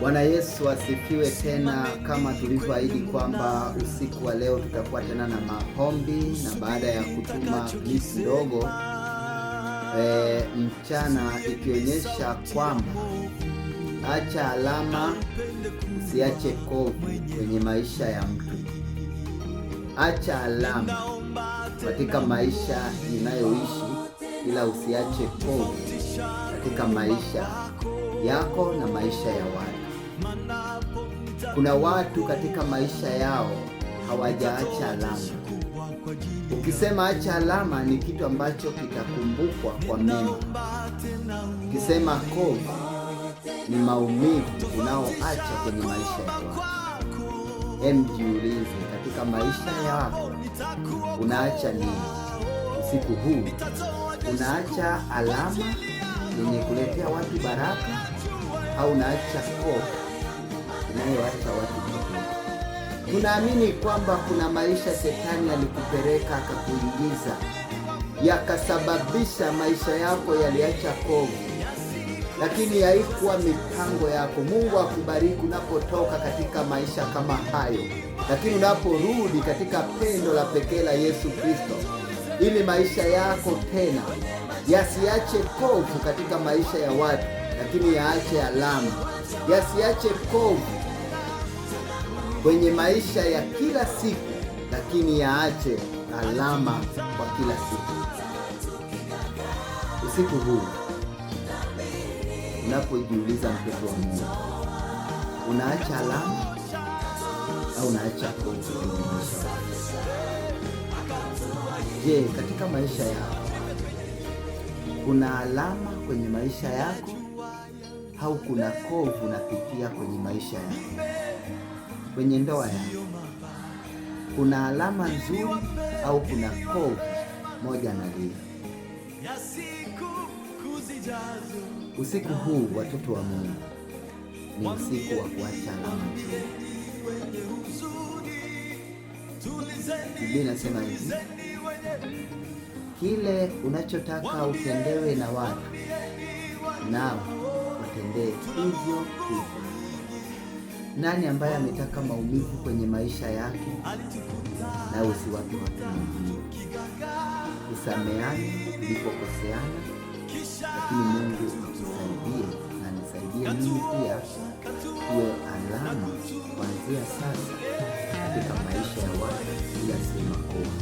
Bwana Yesu asifiwe tena. Kama tulivyoahidi kwamba usiku wa leo tutakuwa tena na maombi, na baada ya kutuma clip ndogo mchana ikionyesha kwamba acha alama, usiache kovu kwenye maisha ya mtu. Acha alama katika maisha ninayoishi, ila usiache kovu katika maisha yako na maisha ya watu. Kuna watu katika maisha yao hawajaacha alama. Ukisema acha alama ni kitu ambacho kitakumbukwa kwa mema. Ukisema kovu ni maumivu unaoacha kwenye maisha ya watu. Jiulize, katika maisha yako unaacha nini? Usiku huu unaacha alama yenye kuletea watu baraka, au unaacha kovu inayoacha watu kupotea? Tunaamini kwamba kuna maisha Shetani alikupeleka akakuingiza, yakasababisha maisha yako yaliacha kovu, lakini haikuwa mipango yako. Mungu akubariki unapotoka katika maisha kama hayo, lakini unaporudi katika pendo la pekee la Yesu Kristo, ili maisha yako tena yasiache kovu katika maisha ya watu, lakini yaache alama. Yasiache kovu kwenye maisha ya kila siku, lakini yaache alama kwa kila siku. Usiku huu unapojiuliza, mtoto wa Mungu, unaacha alama au unaacha kovu kwenye maisha yako? Je, katika maisha yako kuna alama kwenye maisha yako, au kuna kovu unapitia kwenye maisha yako? Kwenye ndoa yako kuna alama nzuri au kuna kovu moja na lile? Usiku huu, watoto wa Mungu, ni usiku wa kuacha alama nzuri. Biblia inasema hivi: kile unachotaka utendewe na watu, nao utendee hivyo hivyo. Nani ambaye ametaka maumivu kwenye maisha yake? Na usiwape watu maumivu. Usameane ulipokoseana, lakini Mungu akusaidie na nisaidie mimi pia tuwe alama kuanzia sasa katika maisha ya watu, bila sema kovu.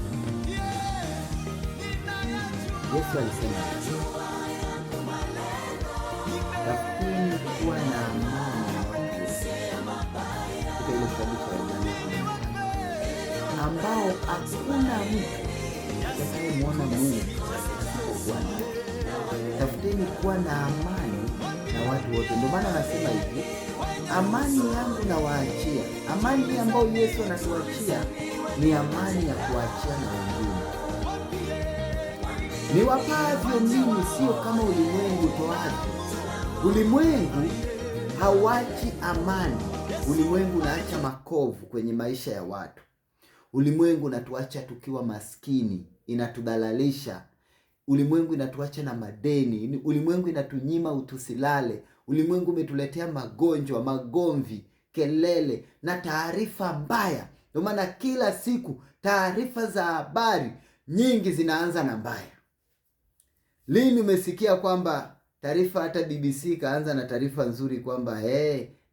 Yesu alisema, tafuteni kuwa na amani na watu ambao hakuna mtu atakayemwona Mungu asipokuwa naye. Tafuteni kuwa na amani na watu wote. Ndio maana anasema hivi, amani yangu nawaachia. Amani ambayo Yesu anatuachia ni amani ya kuachia na wengine. Niwapavyo mimi, sio kama ulimwengu utoavyo. Ulimwengu hauachi amani. Ulimwengu unaacha makovu kwenye maisha ya watu. Ulimwengu unatuacha tukiwa maskini, inatudhalalisha. Ulimwengu inatuacha na madeni. Ulimwengu inatunyima utusilale. Ulimwengu umetuletea magonjwa, magomvi, kelele na taarifa mbaya. Ndio maana kila siku taarifa za habari nyingi zinaanza na mbaya. Lini umesikia kwamba taarifa, hata BBC kaanza na taarifa nzuri kwamba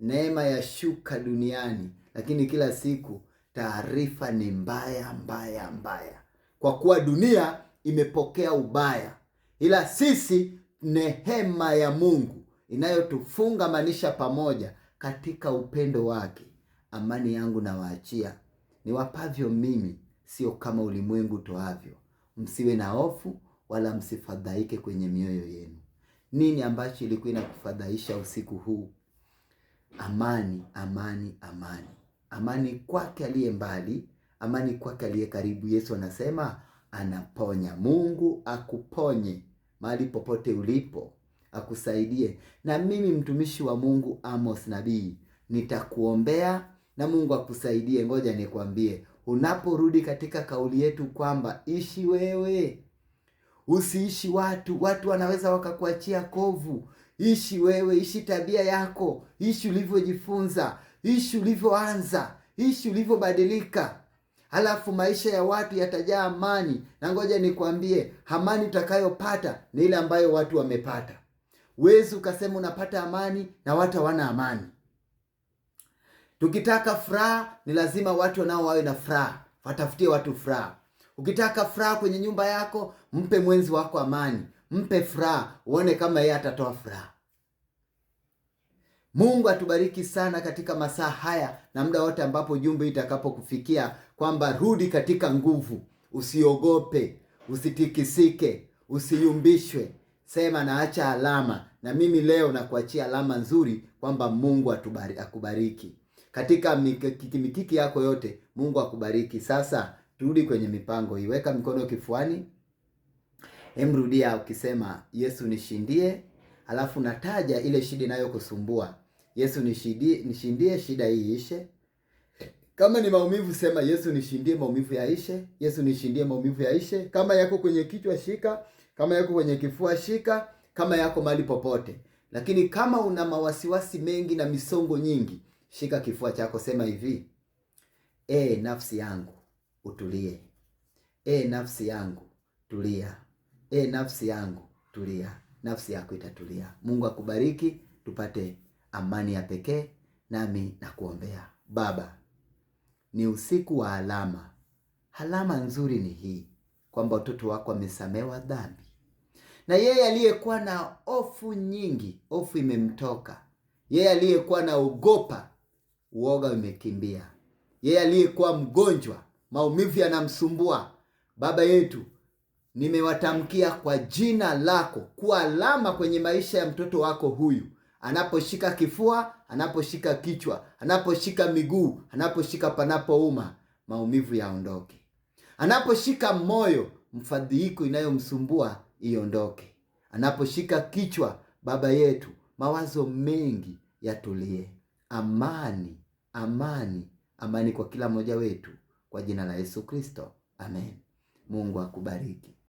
neema ya shuka duniani, lakini kila siku taarifa ni mbaya mbaya mbaya, kwa kuwa dunia imepokea ubaya. Ila sisi, neema ya Mungu inayotufungamanisha pamoja katika upendo wake. Amani yangu nawaachia, niwapavyo mimi, sio kama ulimwengu toavyo. Msiwe na hofu wala msifadhaike kwenye mioyo yenu. Nini ambacho ilikuwa inakufadhaisha usiku huu? Amani, amani, amani. Amani kwake aliye mbali, amani kwake aliye karibu. Yesu anasema anaponya. Mungu akuponye mahali popote ulipo, akusaidie. Na mimi mtumishi wa Mungu Amos nabii nitakuombea na Mungu akusaidie. Ngoja nikwambie, unaporudi katika kauli yetu kwamba ishi wewe, usiishi watu. Watu wanaweza wakakuachia kovu. Ishi wewe, ishi tabia yako, ishi ulivyojifunza, ishi ulivyoanza, ishi ulivyobadilika. Halafu maisha ya watu yatajaa amani. Na ngoja nikwambie, amani utakayopata ni ile ambayo watu wamepata. Huwezi ukasema unapata amani na watu hawana amani. Tukitaka furaha, ni lazima watu nao wawe na furaha. Watafutie watu furaha. Ukitaka furaha kwenye nyumba yako, mpe mwenzi wako amani, mpe furaha, uone kama yeye atatoa furaha. Mungu atubariki sana katika masaa haya na muda wote ambapo jumbe itakapokufikia, kwamba rudi katika nguvu, usiogope, usitikisike, usiyumbishwe. Sema naacha alama. Na mimi leo nakuachia alama nzuri kwamba Mungu akubariki katika mikiki yako yote. Mungu akubariki. Sasa turudi kwenye mipango. Iweka mikono kifuani. Emrudia ukisema Yesu nishindie, alafu nataja ile shida inayokusumbua. Yesu nishindie shida hii ishe. Kama ni maumivu sema Yesu nishindie maumivu yaishe. Yesu nishindie maumivu yaishe. Kama yako kwenye kichwa shika, kama yako kwenye kifua shika, kama yako mahali popote. Lakini kama una mawasiwasi mengi na misongo nyingi, shika kifua chako, sema hivi: nafsi yangu utulie. Nafsi yangu tulia. Nafsi yangu tulia. Nafsi yako itatulia. Mungu akubariki, tupate amani ya pekee. Nami nakuombea. Baba, ni usiku wa alama. Alama nzuri ni hii, kwamba watoto wako wamesamewa dhambi. Na yeye aliyekuwa na hofu nyingi, hofu imemtoka. Yeye aliyekuwa na ogopa, uoga umekimbia. Yeye aliyekuwa mgonjwa, maumivu yanamsumbua, Baba yetu, nimewatamkia kwa jina lako kuwa alama kwenye maisha ya mtoto wako huyu. Anaposhika kifua, anaposhika kichwa, anaposhika miguu, anaposhika panapouma, maumivu yaondoke. Anaposhika moyo, mfadhaiko inayomsumbua iondoke. Anaposhika kichwa, Baba yetu, mawazo mengi yatulie. Amani, amani, amani kwa kila mmoja wetu, kwa jina la Yesu Kristo. Amen. Mungu akubariki.